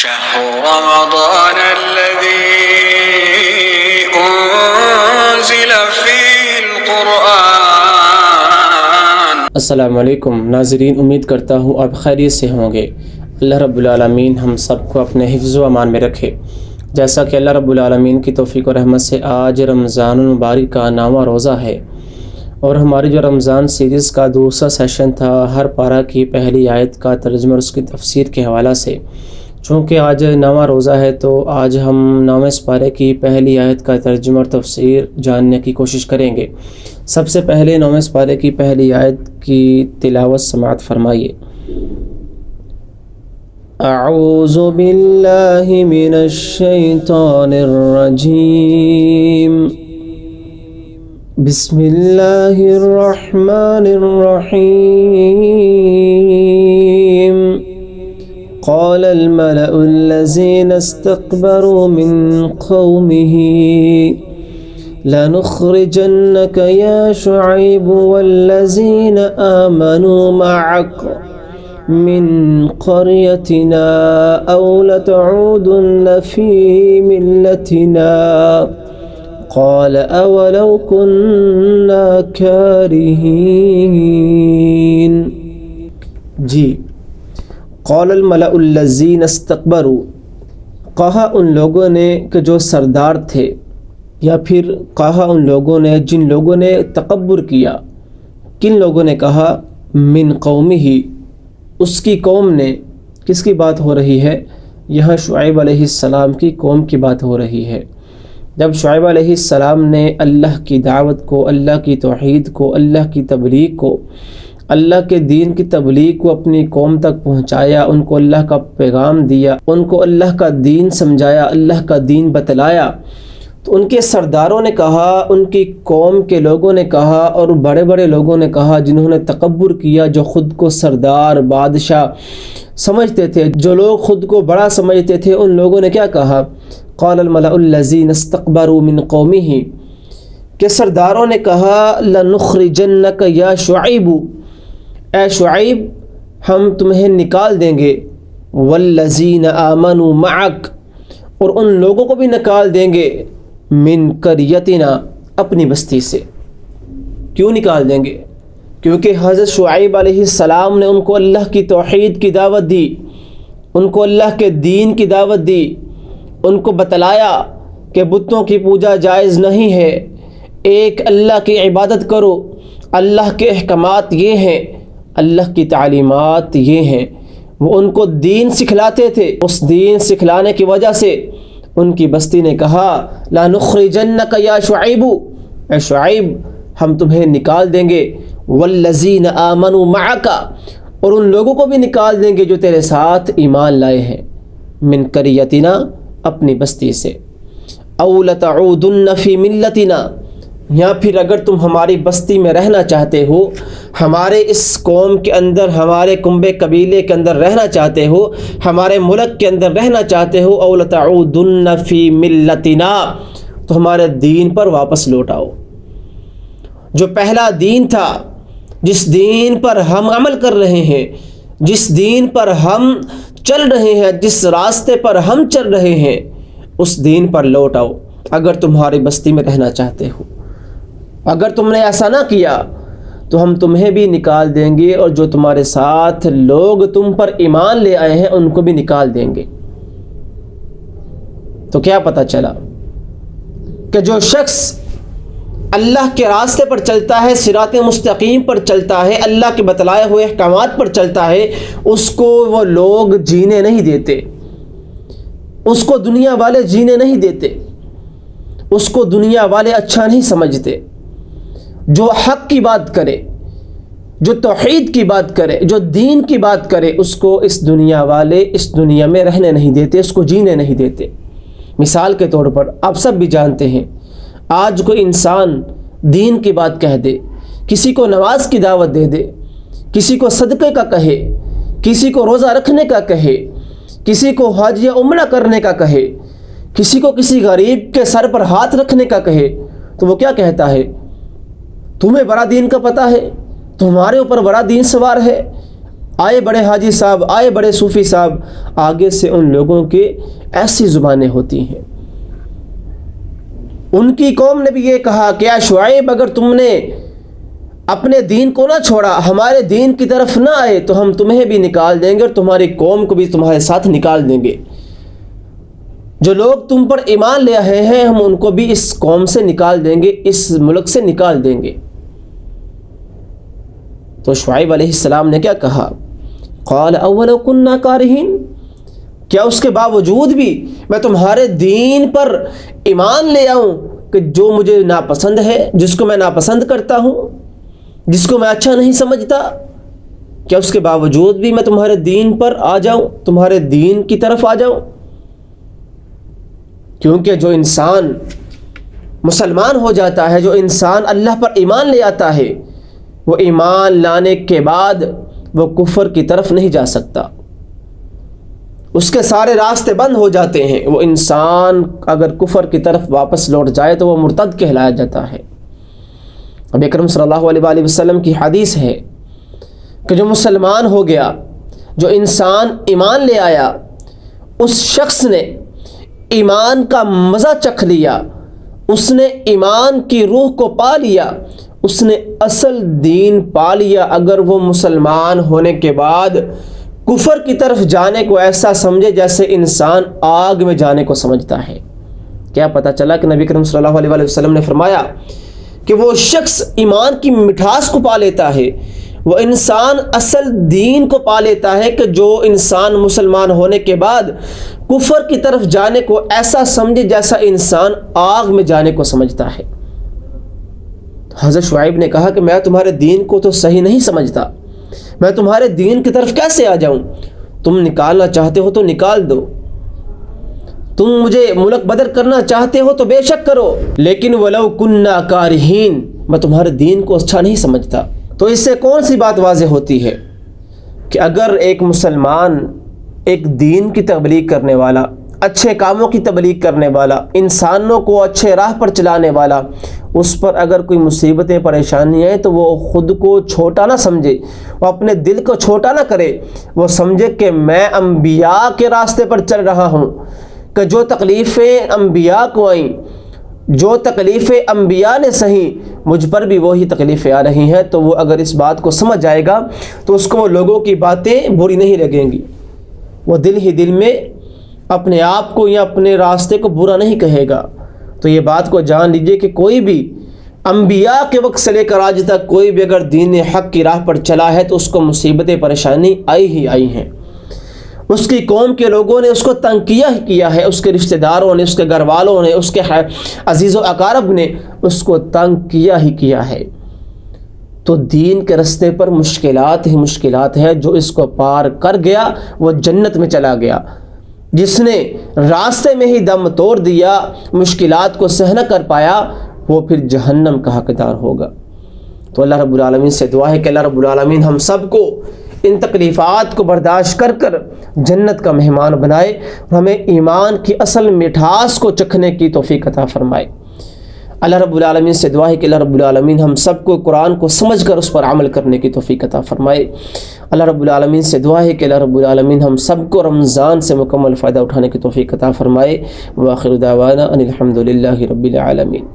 شهر رمضان الذي أنزل فيه القرآن۔ السلام علیکم ناظرین، امید کرتا ہوں آپ خیریت سے ہوں گے۔ اللہ رب العالمین ہم سب کو اپنے حفظ و امان میں رکھے۔ جیسا کہ اللہ رب العالمین کی توفیق و رحمت سے آج رمضان المبارک کا 9واں روزہ ہے، اور ہماری جو رمضان سیریز کا دوسرا سیشن تھا ہر پارہ کی پہلی آیت کا ترجمہ اور اس کی تفسیر کے حوالہ سے، چونکہ آج 9واں روزہ ہے تو آج ہم 9ویں پارے کی پہلی آیت کا ترجمہ اور تفسیر جاننے کی کوشش کریں گے۔ سب سے پہلے 9ویں پارے کی پہلی آیت کی تلاوت سماعت فرمائیے۔ اعوذ باللہ من الشیطان الرجیم، بسم اللہ الرحمن الرحیم۔ قال الملأ الذين استكبروا من قومه لنخرجنك يا شعيب والذين آمنوا معك من قريتنا أو لتعودن في ملتنا قال أولو كنا كارهين۔ جی، قال الملأ الذین استکبروا، کہا ان لوگوں نے کہ جو سردار تھے، یا پھر کہا ان لوگوں نے جن لوگوں نے تکبر کیا۔ کن لوگوں نے کہا؟ من قومہ، اس کی قوم نے۔ کس کی بات ہو رہی ہے؟ یہاں شعیب علیہ السلام کی قوم کی بات ہو رہی ہے۔ جب شعیب علیہ السلام نے اللہ کی دعوت کو، اللہ کی توحید کو، اللہ کی تبلیغ کو، اللہ کے دین کی تبلیغ کو اپنی قوم تک پہنچایا، ان کو اللہ کا پیغام دیا، ان کو اللہ کا دین سمجھایا، اللہ کا دین بتلایا، تو ان کے سرداروں نے کہا، ان کی قوم کے لوگوں نے کہا، اور بڑے بڑے لوگوں نے کہا جنہوں نے تکبر کیا، جو خود کو سردار بادشاہ سمجھتے تھے، جو لوگ خود کو بڑا سمجھتے تھے، ان لوگوں نے کیا کہا؟ قال الملأ الذین استکبروا من قومہ، کہ سرداروں نے کہا لنخرجنک یا شعیب، اے شعیب ہم تمہیں نکال دیں گے، والذین آمنوا معک، اور ان لوگوں کو بھی نکال دیں گے، من قریتنا، اپنی بستی سے۔ کیوں نکال دیں گے؟ کیونکہ حضرت شعیب علیہ السلام نے ان کو اللہ کی توحید کی دعوت دی، ان کو اللہ کے دین کی دعوت دی، ان کو بتلایا کہ بتوں کی پوجا جائز نہیں ہے، ایک اللہ کی عبادت کرو، اللہ کے احکامات یہ ہیں، اللہ کی تعلیمات یہ ہیں۔ وہ ان کو دین سکھلاتے تھے، اس دین سکھلانے کی وجہ سے ان کی بستی نے کہا لَنُخْرِجَنَّكَ يَا شُعَيْبُ، اے شعیب ہم تمہیں نکال دیں گے، وَالَّذِينَ آمَنُوا مَعَكَ، اور ان لوگوں کو بھی نکال دیں گے جو تیرے ساتھ ایمان لائے ہیں، من قریتنا، اپنی بستی سے، اَوْ لَتَعُودُنَّ فِي مِلَّتِنَا، یا پھر اگر تم ہماری بستی میں رہنا چاہتے ہو، ہمارے اس قوم کے اندر، ہمارے کنبے قبیلے کے اندر رہنا چاہتے ہو، ہمارے ملک کے اندر رہنا چاہتے ہو، اَوْ لَتَعُودُنَّ فِي مِلَّتِنَا، تو ہمارے دین پر واپس لوٹ آؤ۔ جو پہلا دین تھا، جس دین پر ہم عمل کر رہے ہیں، جس دین پر ہم چل رہے ہیں، جس راستے پر ہم چل رہے ہیں، اس دین پر لوٹ آؤ اگر تمہاری بستی میں رہنا چاہتے ہو۔ اگر تم نے ایسا نہ کیا تو ہم تمہیں بھی نکال دیں گے، اور جو تمہارے ساتھ لوگ تم پر ایمان لے آئے ہیں ان کو بھی نکال دیں گے۔ تو کیا پتہ چلا کہ جو شخص اللہ کے راستے پر چلتا ہے، صراط مستقیم پر چلتا ہے، اللہ کے بتلائے ہوئے احکامات پر چلتا ہے، اس کو وہ لوگ جینے نہیں دیتے، اس کو دنیا والے جینے نہیں دیتے، اس کو دنیا والے اچھا نہیں سمجھتے۔ جو حق کی بات کرے، جو توحید کی بات کرے، جو دین کی بات کرے، اس کو اس دنیا والے اس دنیا میں رہنے نہیں دیتے، اس کو جینے نہیں دیتے۔ مثال کے طور پر آپ سب بھی جانتے ہیں، آج کوئی انسان دین کی بات کہہ دے، کسی کو نماز کی دعوت دے دے، کسی کو صدقے کا کہے، کسی کو روزہ رکھنے کا کہے، کسی کو حج یا عمرہ کرنے کا کہے، کسی کو کسی غریب کے سر پر ہاتھ رکھنے کا کہے، تو وہ کیا کہتا ہے؟ تمہیں بڑا دین کا پتہ ہے، تمہارے اوپر بڑا دین سوار ہے، آئے بڑے حاجی صاحب، آئے بڑے صوفی صاحب، آگے سے ان لوگوں کے ایسی زبانیں ہوتی ہیں۔ ان کی قوم نے بھی یہ کہا کہ اے شعیب، اگر تم نے اپنے دین کو نہ چھوڑا، ہمارے دین کی طرف نہ آئے تو ہم تمہیں بھی نکال دیں گے اور تمہاری قوم کو بھی تمہارے ساتھ نکال دیں گے۔ جو لوگ تم پر ایمان لے آئے ہیں ہم ان کو بھی اس قوم سے نکال دیں گے، اس ملک سے نکال دیں گے۔ تو شعیب علیہ السلام نے کیا کہا؟ قال اولو کننا کارہین، کیا اس کے باوجود بھی میں تمہارے دین پر ایمان لے آؤں کہ جو مجھے ناپسند ہے، جس کو میں ناپسند کرتا ہوں، جس کو میں اچھا نہیں سمجھتا، کیا اس کے باوجود بھی میں تمہارے دین پر آ جاؤں، تمہارے دین کی طرف آ جاؤں؟ کیونکہ جو انسان مسلمان ہو جاتا ہے، جو انسان اللہ پر ایمان لے آتا ہے، وہ ایمان لانے کے بعد وہ کفر کی طرف نہیں جا سکتا، اس کے سارے راستے بند ہو جاتے ہیں۔ وہ انسان اگر کفر کی طرف واپس لوٹ جائے تو وہ مرتد کہلایا جاتا ہے۔ نبی اکرم صلی اللہ علیہ وآلہ وسلم کی حدیث ہے کہ جو مسلمان ہو گیا، جو انسان ایمان لے آیا، اس شخص نے ایمان کا مزہ چکھ لیا، اس نے ایمان کی روح کو پا لیا، اس نے اصل دین پا لیا، اگر وہ مسلمان ہونے کے بعد کفر کی طرف جانے کو ایسا سمجھے جیسے انسان آگ میں جانے کو سمجھتا ہے۔ کیا پتہ چلا کہ نبی کریم صلی اللہ علیہ وآلہ وسلم نے فرمایا کہ وہ شخص ایمان کی مٹھاس کو پا لیتا ہے، وہ انسان اصل دین کو پا لیتا ہے کہ جو انسان مسلمان ہونے کے بعد کفر کی طرف جانے کو ایسا سمجھے جیسا انسان آگ میں جانے کو سمجھتا ہے۔ حضرت شعیب نے کہا کہ میں تمہارے دین کو تو صحیح نہیں سمجھتا، میں تمہارے دین کی طرف کیسے آ جاؤں؟ تم نکالنا چاہتے ہو تو نکال دو، تم مجھے ملک بدر کرنا چاہتے ہو تو بے شک کرو، لیکن ولو کننا کارہین، میں تمہارے دین کو اچھا نہیں سمجھتا۔ تو اس سے کون سی بات واضح ہوتی ہے کہ اگر ایک مسلمان ایک دین کی تبلیغ کرنے والا، اچھے کاموں کی تبلیغ کرنے والا، انسانوں کو اچھے راہ پر چلانے والا، اس پر اگر کوئی مصیبتیں پریشانیاں ہیں تو وہ خود کو چھوٹا نہ سمجھے، وہ اپنے دل کو چھوٹا نہ کرے، وہ سمجھے کہ میں انبیاء کے راستے پر چل رہا ہوں، کہ جو تکلیفیں انبیاء کو آئیں، جو تکلیفیں انبیاء نے سہیں، مجھ پر بھی وہی تکلیفیں آ رہی ہیں۔ تو وہ اگر اس بات کو سمجھ جائے گا تو اس کو وہ لوگوں کی باتیں بری نہیں لگیں گی، وہ دل ہی دل میں اپنے آپ کو یا اپنے راستے کو برا نہیں کہے گا۔ تو یہ بات کو جان لیجئے کہ کوئی بھی انبیاء کے وقت سے لے کر آج تک کوئی بھی اگر دین حق کی راہ پر چلا ہے تو اس کو مصیبتیں پریشانی آئی ہی آئی ہیں، اس کی قوم کے لوگوں نے اس کو تنگ کیا ہے، اس کے رشتہ داروں نے، اس کے گھر والوں نے، اس کے عزیز و اقارب نے اس کو تنگ کیا ہے۔ تو دین کے راستے پر مشکلات ہی مشکلات ہے، جو اس کو پار کر گیا وہ جنت میں چلا گیا، جس نے راستے میں ہی دم توڑ دیا، مشکلات کو سہ نہ کر پایا، وہ پھر جہنم کا حقدار ہوگا۔ تو اللہ رب العالمین سے دعا ہے کہ اللہ رب العالمین ہم سب کو ان تکلیفات کو برداشت کر کر جنت کا مہمان بنائے، اور ہمیں ایمان کی اصل مٹھاس کو چکھنے کی توفیق عطا فرمائے۔ اللہ رب العالمین سے دعا ہے کہ اللہ رب العالمین ہم سب کو قرآن کو سمجھ کر اس پر عمل کرنے کی توفیق عطا فرمائے۔ اللہ رب العالمین سے دعا ہے کہ اللہ رب العالمین ہم سب کو رمضان سے مکمل فائدہ اٹھانے کی توفیق عطا فرمائے۔ وآخر دعوانا ان الحمد للہ رب العالمین۔